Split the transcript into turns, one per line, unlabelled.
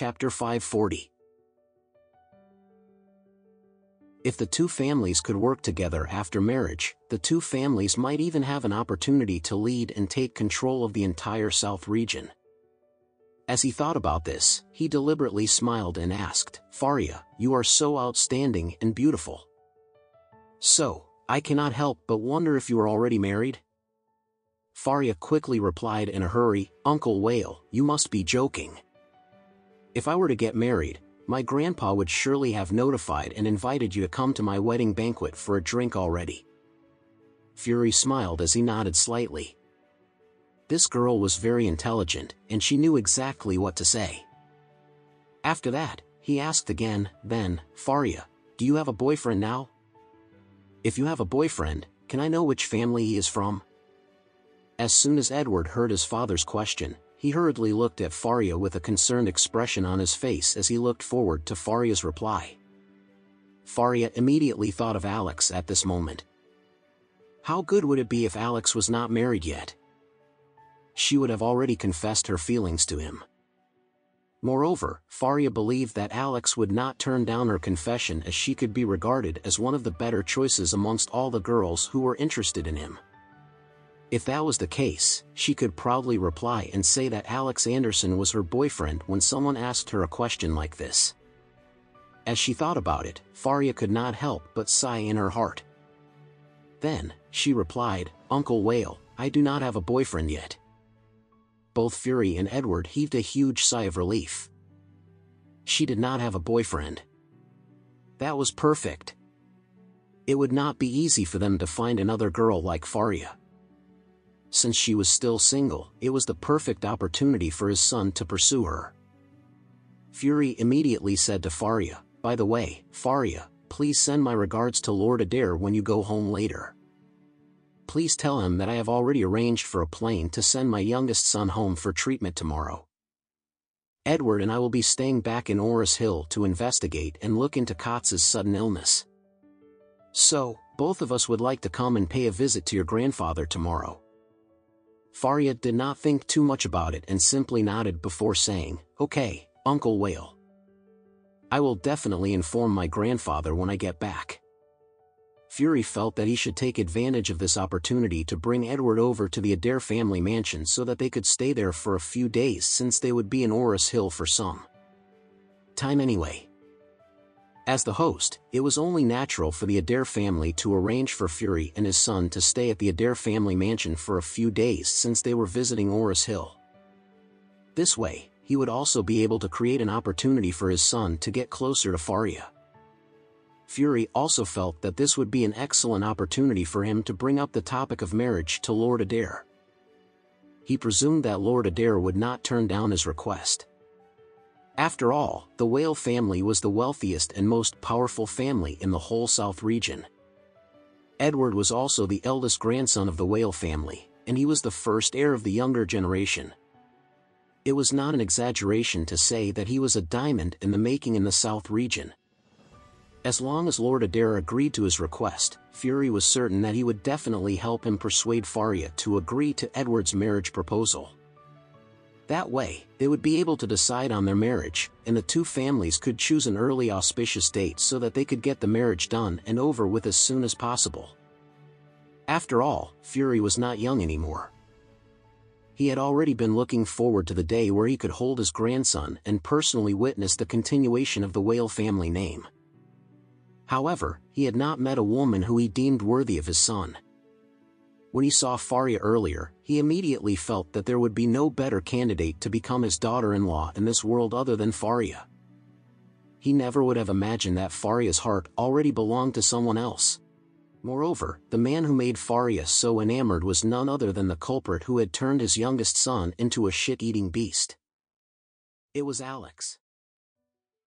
Chapter 540. If the two families could work together after marriage, the two families might even have an opportunity to lead and take control of the entire South region. As he thought about this, he deliberately smiled and asked, "Faria, you are so outstanding and beautiful. So, I cannot help but wonder if you are already married?" Faria quickly replied in a hurry, "Uncle Whale, you must be joking. If I were to get married, my grandpa would surely have notified and invited you to come to my wedding banquet for a drink already." Fury smiled as he nodded slightly. This girl was very intelligent, and she knew exactly what to say. After that, he asked again, "Then, Faria, do you have a boyfriend now? If you have a boyfriend, can I know which family he is from?" As soon as Edward heard his father's question, he hurriedly looked at Faria with a concerned expression on his face as he looked forward to Faria's reply. Faria immediately thought of Alex at this moment. How good would it be if Alex was not married yet? She would have already confessed her feelings to him. Moreover, Faria believed that Alex would not turn down her confession, as she could be regarded as one of the better choices amongst all the girls who were interested in him. If that was the case, she could proudly reply and say that Alex Anderson was her boyfriend when someone asked her a question like this. As she thought about it, Faria could not help but sigh in her heart. Then, she replied, "Uncle Whale, I do not have a boyfriend yet." Both Fury and Edward heaved a huge sigh of relief. She did not have a boyfriend. That was perfect. It would not be easy for them to find another girl like Faria. Since she was still single, it was the perfect opportunity for his son to pursue her. Fury immediately said to Faria, "By the way, Faria, please send my regards to Lord Adair when you go home later. Please tell him that I have already arranged for a plane to send my youngest son home for treatment tomorrow. Edward and I will be staying back in Orris Hill to investigate and look into Katz's sudden illness. So, both of us would like to come and pay a visit to your grandfather tomorrow." Faria did not think too much about it and simply nodded before saying, "Okay, Uncle Whale. I will definitely inform my grandfather when I get back." Fury felt that he should take advantage of this opportunity to bring Edward over to the Adair family mansion so that they could stay there for a few days, since they would be in Orris Hill for some time anyway. As the host, it was only natural for the Adair family to arrange for Fury and his son to stay at the Adair family mansion for a few days since they were visiting Orris Hill. This way, he would also be able to create an opportunity for his son to get closer to Faria. Fury also felt that this would be an excellent opportunity for him to bring up the topic of marriage to Lord Adair. He presumed that Lord Adair would not turn down his request. After all, the Whale family was the wealthiest and most powerful family in the whole South region. Edward was also the eldest grandson of the Whale family, and he was the first heir of the younger generation. It was not an exaggeration to say that he was a diamond in the making in the South region. As long as Lord Adair agreed to his request, Fury was certain that he would definitely help him persuade Faria to agree to Edward's marriage proposal. That way, they would be able to decide on their marriage, and the two families could choose an early auspicious date so that they could get the marriage done and over with as soon as possible. After all, Fury was not young anymore. He had already been looking forward to the day where he could hold his grandson and personally witness the continuation of the Whale family name. However, he had not met a woman who he deemed worthy of his son. When he saw Faria earlier, he immediately felt that there would be no better candidate to become his daughter-in-law in this world other than Faria. He never would have imagined that Faria's heart already belonged to someone else. Moreover, the man who made Faria so enamored was none other than the culprit who had turned his youngest son into a shit-eating beast. It was Alex.